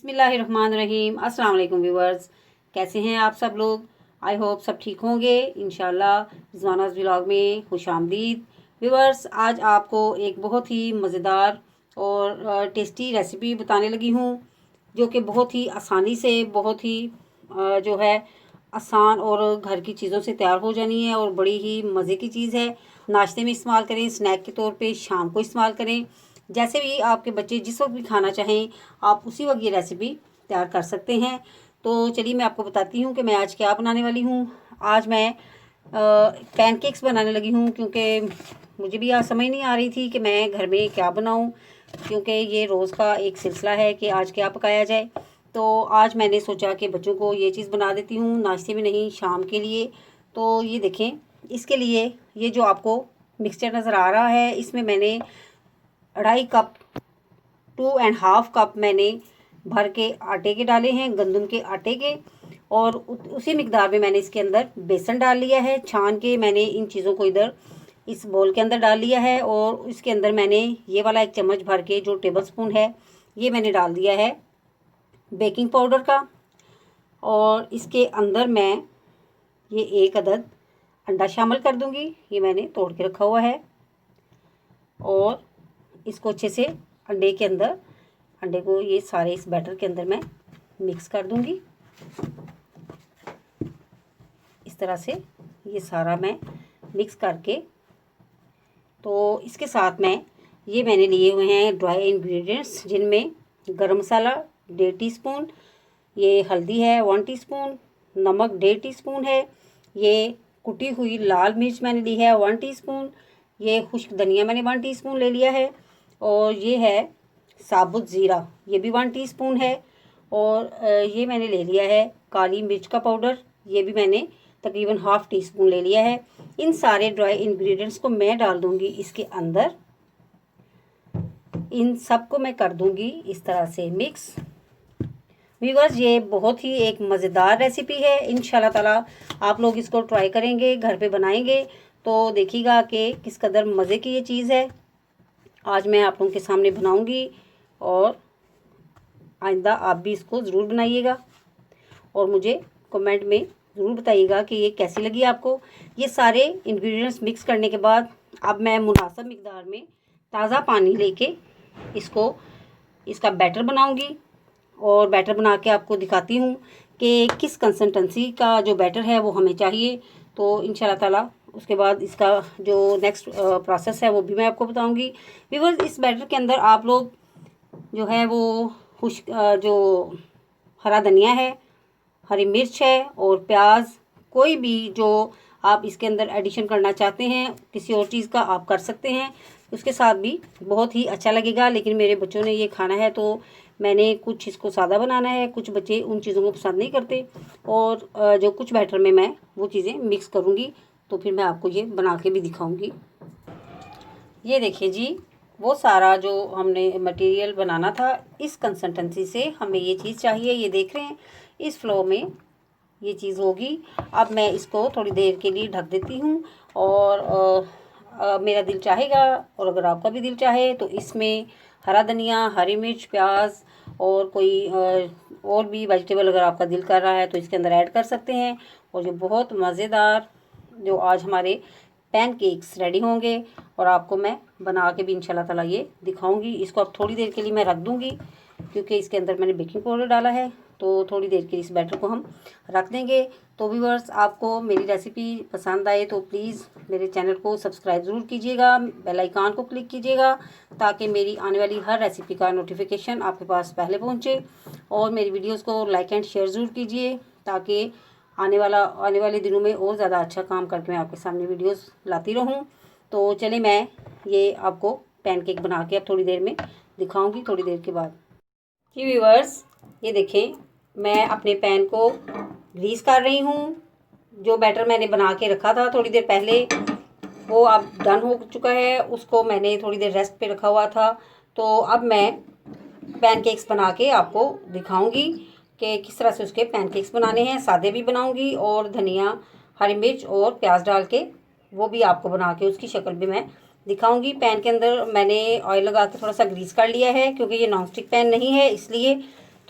बिस्मिल्लाहिर्रहमानिर्रहीम। अस्सलाम वालेकुम व्यूवर्स, कैसे हैं आप सब लोग। आई होप सब ठीक होंगे इंशाल्लाह। रिजवाना's व्लॉग में खुश आमदीद। व्यूवर्स, आज आपको एक बहुत ही मज़ेदार और टेस्टी रेसिपी बताने लगी हूँ, जो कि बहुत ही आसानी से, बहुत ही जो है आसान और घर की चीज़ों से तैयार हो जानी है और बड़ी ही मज़े की चीज़ है। नाश्ते में इस्तेमाल करें, स्नैक के तौर पे शाम को इस्तेमाल करें, जैसे भी आपके बच्चे जिस वक्त भी खाना चाहें आप उसी वक्त ये रेसिपी तैयार कर सकते हैं। तो चलिए मैं आपको बताती हूँ कि मैं आज क्या बनाने वाली हूँ। आज मैं पैनकेक्स बनाने लगी हूँ, क्योंकि मुझे भी आज समझ नहीं आ रही थी कि मैं घर में क्या बनाऊँ, क्योंकि ये रोज़ का एक सिलसिला है कि आज क्या पकाया जाए। तो आज मैंने सोचा कि बच्चों को ये चीज़ बना देती हूँ, नाश्ते में नहीं शाम के लिए। तो ये देखें, इसके लिए ये जो आपको मिक्सचर नज़र आ रहा है, इसमें मैंने 2.5 कप 2.5 कप मैंने भर के आटे के डाले हैं, गंदम के आटे के। और उसी मिकदार में मैंने इसके अंदर बेसन डाल लिया है। छान के मैंने इन चीज़ों को इधर इस बोल के अंदर डाल लिया है। और इसके अंदर मैंने ये वाला 1 चम्मच भर के, जो टेबल स्पून है, ये मैंने डाल दिया है बेकिंग पाउडर का। और इसके अंदर मैं ये 1 अदद अंडा शामिल कर दूंगी, ये मैंने तोड़ के रखा हुआ है। और इसको अच्छे से अंडे को ये सारे इस बैटर के अंदर मैं मिक्स कर दूंगी। इस तरह से ये सारा मैं मिक्स करके, तो इसके साथ मैंने लिए हुए हैं ड्राई इंग्रेडिएंट्स, जिनमें गरम मसाला 1.5 टीस्पून, ये हल्दी है 1 टीस्पून, नमक 1.5 टीस्पून है, ये कुटी हुई लाल मिर्च मैंने ली है 1 टीस्पून, ये खुश्क धनिया मैंने 1 टीस्पून ले लिया है, और ये है साबुत ज़ीरा, ये भी 1 टीस्पून है। और ये मैंने ले लिया है काली मिर्च का पाउडर, ये भी मैंने तकरीबन ½ टीस्पून ले लिया है। इन सारे ड्राई इंग्रेडिएंट्स को मैं डाल दूंगी इसके अंदर। इन सब को मैं कर दूंगी इस तरह से मिक्स। व्यूअर्स, ये बहुत ही एक मज़ेदार रेसिपी है। इंशाल्लाह ताला आप लोग इसको ट्राई करेंगे, घर पे बनाएंगे तो देखिएगा कि किस कदर मज़े की ये चीज़ है। आज मैं आप लोगों के सामने बनाऊंगी और आइंदा आप भी इसको ज़रूर बनाइएगा और मुझे कमेंट में ज़रूर बताइएगा कि ये कैसी लगी आपको। ये सारे इंग्रेडिएंट्स मिक्स करने के बाद अब मैं मुनासिब मिकदार में ताज़ा पानी लेके इसका बैटर बनाऊंगी। और बैटर बना के आपको दिखाती हूँ कि किस कंसिस्टेंसी का जो बैटर है वो हमें चाहिए। तो इंशाल्लाह ताला उसके बाद इसका जो नेक्स्ट प्रोसेस है वो भी मैं आपको बताऊंगी। व्यूअर्स, इस बैटर के अंदर आप लोग जो है वो जो हरा धनिया है, हरी मिर्च है और प्याज, कोई भी जो आप इसके अंदर एडिशन करना चाहते हैं किसी और चीज़ का आप कर सकते हैं, उसके साथ भी बहुत ही अच्छा लगेगा। लेकिन मेरे बच्चों ने ये खाना है तो मैंने कुछ इसको सादा बनाना है, कुछ बच्चे उन चीज़ों को पसंद नहीं करते। और जो कुछ बैटर में मैं वो चीज़ें मिक्स करूँगी, तो फिर मैं आपको ये बना के भी दिखाऊँगी। ये देखिए जी, वो सारा जो हमने मटेरियल बनाना था, इस कंसिस्टेंसी से हमें ये चीज़ चाहिए। ये देख रहे हैं, इस फ्लो में ये चीज़ होगी। अब मैं इसको थोड़ी देर के लिए ढक देती हूँ। और मेरा दिल चाहेगा और अगर आपका भी दिल चाहे तो इसमें हरा धनिया, हरी मिर्च, प्याज और कोई और भी वेजिटेबल अगर आपका दिल कर रहा है तो इसके अंदर ऐड कर सकते हैं। और ये बहुत मज़ेदार जो आज हमारे पैनकेक्स रेडी होंगे और आपको मैं बना के भी इंशाल्लाह ताला ये दिखाऊंगी। इसको अब थोड़ी देर के लिए मैं रख दूंगी, क्योंकि इसके अंदर मैंने बेकिंग पाउडर डाला है, तो थोड़ी देर के लिए इस बैटर को हम रख देंगे। तो व्यूअर्स, आपको मेरी रेसिपी पसंद आए तो प्लीज़ मेरे चैनल को सब्सक्राइब ज़रूर कीजिएगा, बेल आइकन को क्लिक कीजिएगा, ताकि मेरी आने वाली हर रेसिपी का नोटिफिकेशन आपके पास पहले पहुँचे। और मेरी वीडियोज़ को लाइक एंड शेयर ज़रूर कीजिए, ताकि आने वाले दिनों में और ज़्यादा अच्छा काम करके मैं आपके सामने वीडियोस लाती रहूं। तो चलिए मैं ये आपको पैनकेक बना के अब थोड़ी देर में दिखाऊंगी, थोड़ी देर के बाद। जी व्यूअर्स, ये देखें, मैं अपने पैन को ग्रीस कर रही हूँ। जो बैटर मैंने बना के रखा था थोड़ी देर पहले, वो अब डन हो चुका है। उसको मैंने थोड़ी देर रेस्ट पे रखा हुआ था। तो अब मैं पैनकेक्स बना के आपको दिखाऊंगी कि किस तरह से उसके पैनकेक्स बनाने हैं। सादे भी बनाऊंगी और धनिया, हरी मिर्च और प्याज डाल के वो भी आपको बना के उसकी शक्ल भी मैं दिखाऊंगी। पैन के अंदर मैंने ऑयल लगा के थोड़ा सा ग्रीस कर लिया है, क्योंकि ये नॉन स्टिक पैन नहीं है इसलिए।